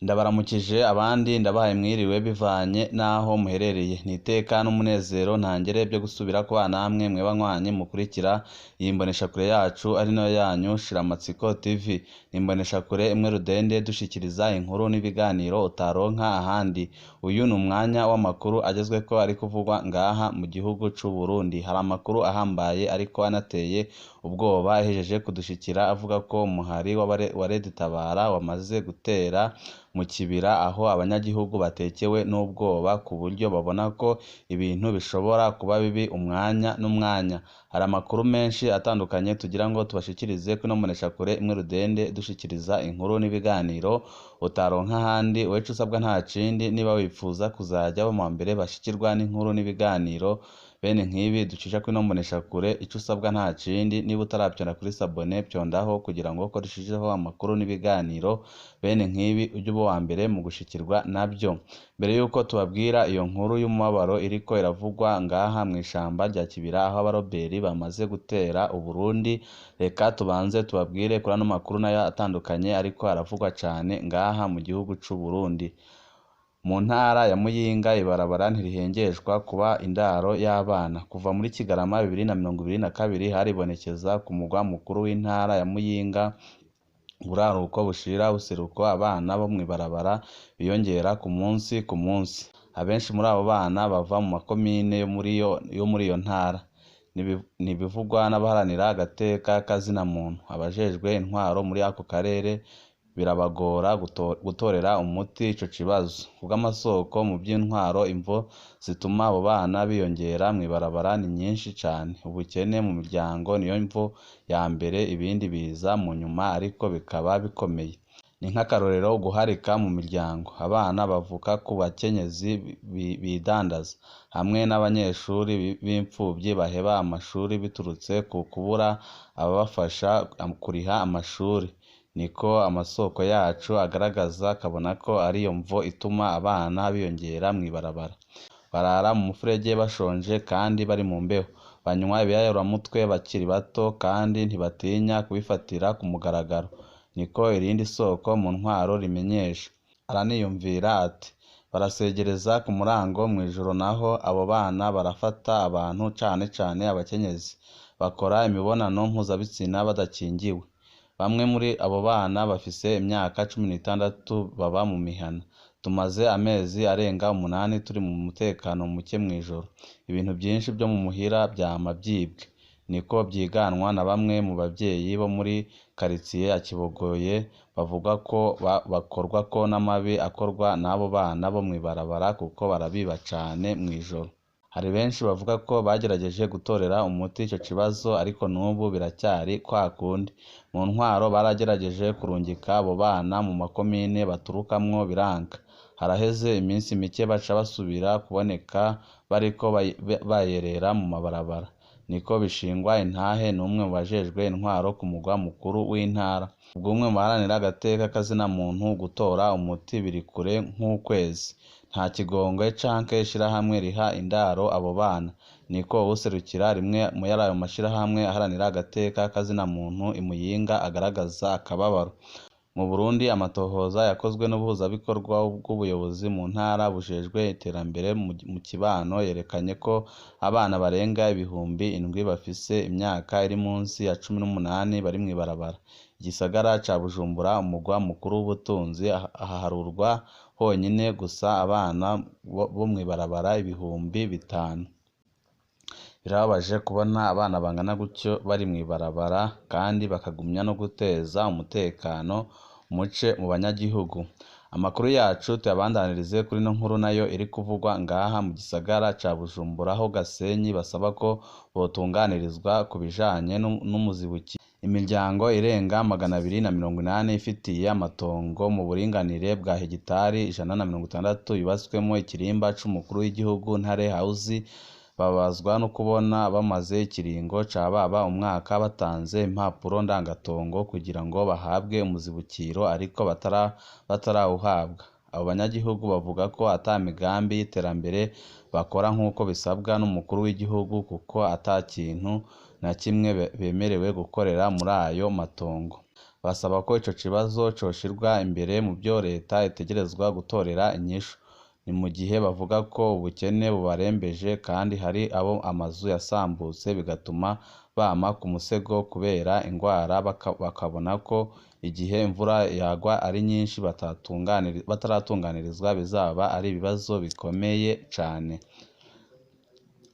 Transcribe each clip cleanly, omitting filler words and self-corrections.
Ndabaramukije abandi ndabahaye mwiriwe bivanye naho muherereye. Niteka n'umunezero ntangere byo gusubira kubana namwe mwe banywanyi mukurikira iyi mboneshakure yacu ari nayo yanyu Shiramatsiko TV. Imboneshakure imwe rudende dushikiriza inkuru n'ibiganiro utaronka ahandi. Uyu ni umwanya w'amakuru agezweko ari kuvugwa ngaha mu gihugu c'u Burundi. Hari amakuru ahambaye ariko anateye ubwoba ahejeje kudushikira avuga ko umuhari wa Red Tabara wamaze gutera mu kibira aho abanyagihugu batekewe n'ubwoba ku buryo babona ko ibintu bishobora kuba bibi umwanya n'umwanya. Hari amakuru menshi atandukanye tugira ngo tubashikirize kuno mboneshakure imwe rudende dushikiriza inkuru n'ibiganiro utaronka ahandi. Wecu usabwa nta kindi, niba wifuza kuzajya bo mu mbere bashikirwa n'inkuru n'ibiganiro bene nk'ibi ducisha kuno mboneshakure, ico usabwa nta kindi, niba utaravyonda kuri sabone vyondaho kugira ngo ko dushijeho amakuru n'ibiganiro bene nk'ibi uje uba wa mbere mu gushikirwa navyo. Mbere yuko tubabwira iyo nkuru y'umubabaro iriko iravugwa ngaha mw'ishamba rya Kibira aho abaroberi bamaze gutera Uburundi, reka tubanze tubabwire kuri ano makuru nayo atandukanye ariko aravugwa cane ngaha mu gihugu c'u Burundi. Mu ntara ya Muyinga ibarabara ntirihengeshwa kuba indaro y'abana. Kuva muri Kigarama 2022 haribonekeza ku mugwa mukuru w'intara ya Muyinga buraruko bushira buseruko abana bo mw'ibarabara biyongera ku munsi ku munsi. Abenshi muri abo bana bava mu makomine yo muri iyo ntara. Nibivugwa n'abaharanira agateka kazina muntu. Abajejwe intwaro muri ako karere birabagora gutorera umuti ico kibazo. Kubw'amasoko mu by'intwaro, imvo zituma abo bana biyongera mw'ibarabara ni nyinshi cane. Ubukene mu miryango niyo mvo ya mbere, ibindi biza mu nyuma ariko bikaba bikomeye. Ni nk'akarorero guharika mu miryango. Abana bavuka ku bakenyezi bidandaza hamwe n'abanyeshuri b'imfuvyi baheba amashuri biturutse ku kubura ababafasha kuriha amashuri. Niko amasoko yacu agaragaza, akabona ko ariyo mvo ituma abana biyongera mw'ibarabara. Barara mu mufurege bashonje kandi bari mu mbeho. Banywa ibiyayaramutwe bakiri bato kandi ntibatinya kubifatira ku mugaragaro. Niko irindi soko mu ntwaro rimenyesha. Araniyumvira ati barasegereza ku murango mw'ijoro naho abo bana barafata abantu cane cane abakenyezi bakora imibonano mpuzabitsina badakingiwe. Bamwe muri abo bana bafise imyaka 16 baba mu mihana. Tumaze amezi arenga 8 turi mu mutekano muke mw'ijoro. Ibintu byinshi byo mu muhira byama byibwe. Niko byiganwa na bamwe mu bavyeyi bo muri quartier ya Kibogoye bavuga ko bakorwa ko n'amabi akorwa n'abo bana bo mw'ibarabara kuko barabiba cane mw'ijoro. Hari benshi bavuga ko bagerageje gutorera umuti ico kibazo ariko n'ubu biracyari kwa kundi. Mu ntwaro baragerageje kurungika abo bana mu makomine baturukamwo biranka. Haraheze iminsi mike baca basubira kuboneka bariko bayerera mu mabarabara. Niko bishingwa intahe n'umwe mu bajejwe intwaro ku mugwa mukuru w'intara. Ubwo umwe mu baharanira agateka kazina muntu gutora umuti biri kure nk'ukwezi. Nta kigongwe canke ishirahamwe riha indaro abo bana. Niko userukira rimwe mu yarayo mashirahamwe aharanira agateka kazina muntu imuyinga agaragaza akababaro. Mu Burundi amatohoza yakozwe n'ubuhuzabikorwa bw'ubuyobozi mu ntara bujejwe iterambere mu kibano yerekanye ko abana barenga 7,000 bafise imyaka iri munsi ya 18 bari mw'ibarabara. Igisagara ca Bujumbura umugwa mukuru w'ubutunzi ahaharurwa honyine gusa abana bo mw'ibarabara 5,000. Birababaje kubona abana bangana gutyo bari mw'ibarabara kandi bakagumya no guteza umutekano muce mu banyagihugu. Amakuru yacu tuyabandanirize kuri no nkuru nayo iri kuvugwa ngaha mu gisagara ca Bujumbura aho Gasenyi basaba ko botunganirizwa ku bijanye n'umuzibuki. Imiryango irenga 280 ifitiye amatongo mu buringanire bwa hegitari 160 yubatswemo ikirimba c'umukuru w'igihugu Ntare House babazwa no kubona bamaze ikiringo ca baba umwaka batanze impapuro ndangatongo kugira ngo bahabwe umuzibukiro ariko batarawuhabwa. Abo banyagihugu bavuga ko ata migambi y'iterambere bakora nk'uko bisabwa n'umukuru w'igihugu kuko ata kintu na kimwe bemerewe gukorera muri ayo matongo. basaba ko ico kibazo coshirwa imbere mu byo leta itegerezwa gutorera inyishu. Ni mu gihe bavuga ko ubukene bubarembeje kandi hari abo amazu yasambutse bigatuma bama ku musego kubera ingwara, bakabona ko igihe imvura yagwa ari nyinshi bataratunganirizwa bizaba ari ibibazo bikomeye cane.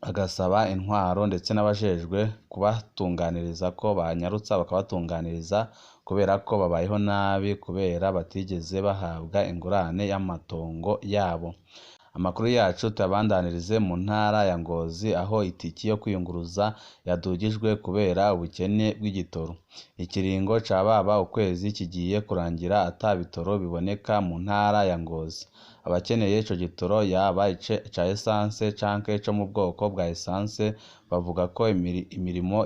Agasaba intwaro ndetse n'abajejwe kubatunganiriza ko banyarutsa bakabatunganiriza kubera ko babayeho nabi kubera batigeze bahabwa ingurane y'amatongo yabo. Amakuru yacu tuyabandanirize mu ntara ya Ngozi aho itiki yo kwiyunguruza yadugijwe kubera ubukene bw'igitoro. Ikiringo ca baba ukwezi kigiye kurangira ata bitoro biboneka mu ntara ya Ngozi. Abakeneye ico gitoro yaba ca essence canke co mu bwoko bwa essence bavuga ko imirimo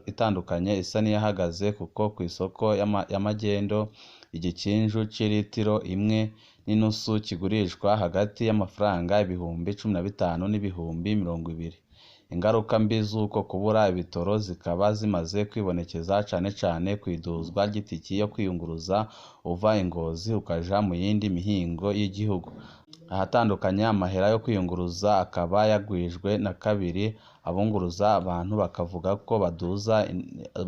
itandukanye isa n'iyahagaze kuko kw'isoko y'amagendo igikinju c'iritiro imwe n'inusu kigurishwa hagati y'amafaranga ibihumbi 15 n'ibihumbi 20. Ingaruka mbi z'uko kubura ibitoro zikaba zimaze kwibonekeza cane cane kw'iduzwa ry'itiki yo kwiyunguruza uva Ingozi ukaja mu yindi mihingo y'igihugu. Ahatandukanye amahera yo kwiyunguruza akaba yagwijwe na kabiri, abunguruza abantu bakavuga ko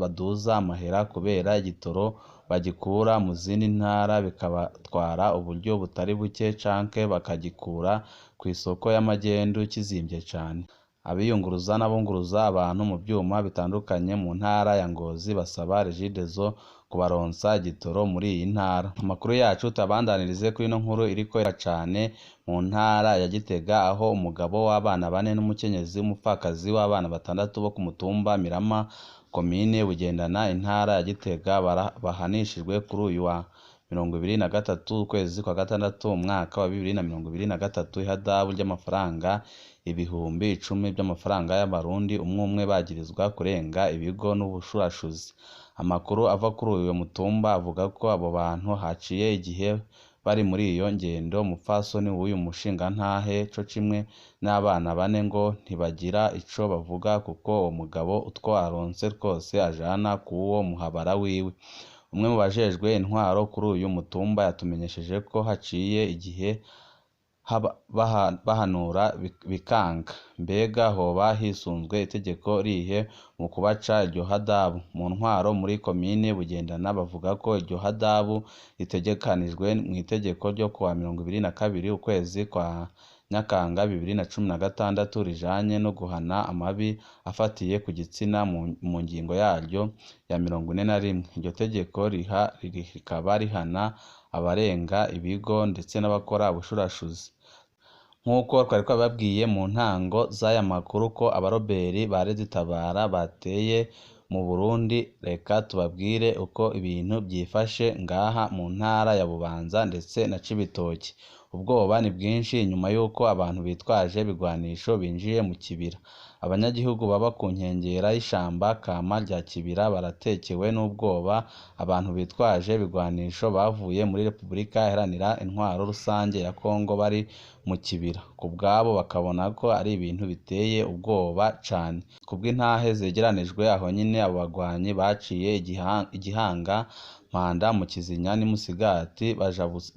baduza amahera kubera igitoro bagikura mu zindi ntara bikabatwara uburyo butari buke canke bakagikura kw'isoko y'amagendo kizimvye cane. Abiyunguruza n'abunguruza abantu mu byuma bitandukanye mu ntara ya Ngozi basaba Regideso kubaronsa igitoro muri iyi ntara. Amakuru yacu tabandanirize kuri ino nkuru iriko cane mu ntara ya Gitega aho umugabo w'abana 4 n'umukenyezi w'umupfakazi w'abana 6 bo ku mutumba Mirama komine Bugendana intara ya Gitega bahanishijwe kuri uyu wa 23 ukwezi kwa gatandatu umwaka wa 2023 ihadabu ry'amafaranga ibihumbi 10 by'amafaranga y'abarundi umwe bagirizwa kurenga ibigo n'ubushurashuzi. Amakuru ava kuri uyu mutumba avuga ko abo bantu haciye igihe bari muri iyo ngendo umupfasoni w'uyu mushingantahe co kimwe n'abana 4 ngo ntibagira ico bavuga kuko uwo mugabo utwo aronse twose ajana kuwo muhabara wiwe. Umwe mu bajejwe intwaro kuri uyu mutumba yatumenyesheje ko haciye igihe bahanura bikanga. Mbega hoba hisunzwe itegeko rihe mu kubaca iryo hadabu? Mu ntwaro muri komine Bugendana bavuga ko iryo hadabu ritegekanijwe mu itegeko ryo kuwa 22 ukwezi kwa Nyakanga 2016 rijanye no guhana amabi afatiye ku gitsina mu ngingo yaryo ya 41. Iryo tegeko rikaba rihana abarenga ibigo ndetse n'abakora ubushurashuzi. Nk'uko twari twababwiye mu ntango z'aya makuru ko abaroberi ba Reditabara bateye mu Burundi, reka tubabwire uko ibintu byifashe ngaha mu ntara ya Bubanza ndetse na Cibitoki. Ubwoba ni bwinshi nyuma y'uko abantu bitwaje bigwanisho binjiye mu kibira. Abanyagihugu baba ku nkengera y'ishamba kama rya Kibira baratekewe n'ubwoba. Abantu bitwaje bigwanisho bavuye muri Repubulika Iharanira Intwaro Rusange ya Kongo bari mu kibira. Ku bwabo bakabona ko ari ibintu biteye ubwoba cane. Kubw'intahe zegeranijwe aho nyine abo bagwanyi baciye igihanga Mpanda mu Kizinya n'Musigati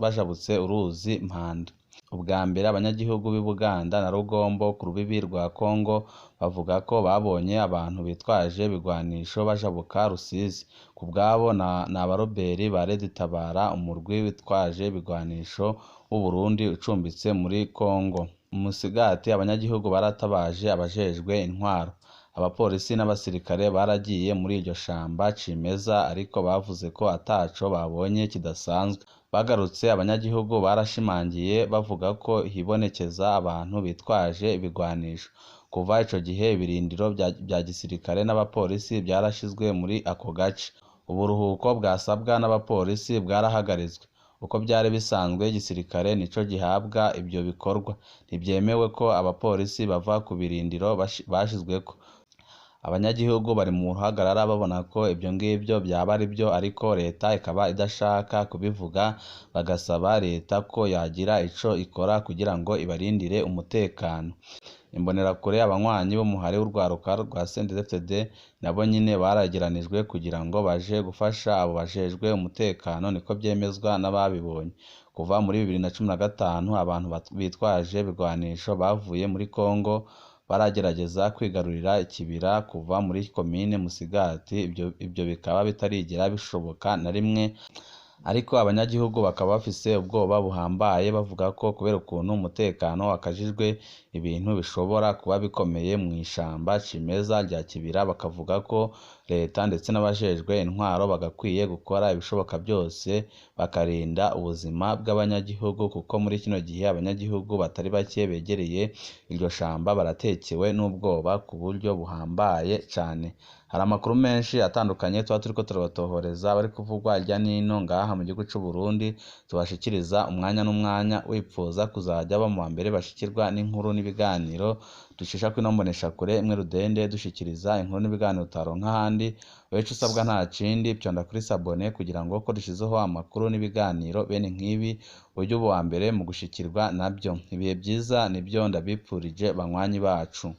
bajabutse uruzi Mpanda. Ubwa mbere abanyagihugu b'i Buganda na Rugombo ku rubibi rwa Kongo bavuga ko babonye abantu bitwaje bigwanisho bajabuka Rusizi. Ku bwabo n'abaroberi ba Reditabara umurwi witwaje bigwanisho w'u Burundi ucumbitse muri Kongo. Mu Musigati abanyagihugu baratabaje abajejwe intwaro. Abapolisi n'abasirikare baragiye muri iryo shamba cimeza ariko bavuze ko ataco babonye kidasanzwe. Bagarutse abanyagihugu barashimangiye bavuga ko hibonekeza abantu bitwaje ibigwanisho. Kuva ico gihe ibirindiro bya gisirikare n'abapolisi byarashizwe muri ako gace. Uburuhuko bwasabwa n'abapolisi bwarahagaritswe. Uko byari bisanzwe igisirikare nico gihabwa ibyo bikorwa. Ntibyemewe ko abapolisi bava ku birindiro bashizweko. Abanyagihugu bari mu ruhagarara babona ko ibyo ngibyo byaba ari byo ariko leta ikaba idashaka kubivuga, bagasaba leta ko yagira ico ikora kugira ngo ibarindire umutekano. imbonerakure abanywanyi b'umuhari w'urwaruka rwa CNDD-FDD nabo nyine barageranijwe kugira ngo baje gufasha abo bajejwe umutekano, niko byemezwa n'ababibonye. Kuva muri 2015 abantu bitwaje ibigwanisho bavuye muri Kongo baragerageza kwigarurira ikibira kuva muri komine Musigati, ibyo bikaba bitarigera bishoboka na rimwe, ariko abanyagihugu bakaba bafise ubwoba buhambaye bavuga ko kubera ukuntu umutekano wakajijwe ibintu bishobora kuba bikomeye mu ishamba cimeza rya Kibira, bakavuga ko leta ndetse n'abajejwe intwaro bagakwiye gukora ibishoboka byose bakarinda ubuzima bw'abanyagihugu, kuko muri kino gihe abanyagihugu batari bake begereye iryo shamba baratekewe n'ubwoba ku buryo buhambaye cane. Hari amakuru menshi atandukanye tuba turiko turabatohoreza bari kuvugwa irya nino ngaha mu gihugu c'u Burundi, tubashikiriza umwanya n'umwanya wipfuza kuzajya ba mu wa mbere bashikirwa n'inkuru n'ibiganiro ducisha kuri mboneshakure imwe rudende, dushikiriza inkuru n'ibiganiro utaronka ahandi. Wewe ico usabwa nta kindi, pyonda kuri sabone kugira ngo ko dushizeho amakuru n'ibiganiro bene nk'ibi ujye uba uwa mbere mu gushikirwa nabyo. Ibihe byiza nibyo ndabipfurije banywanyi bacu.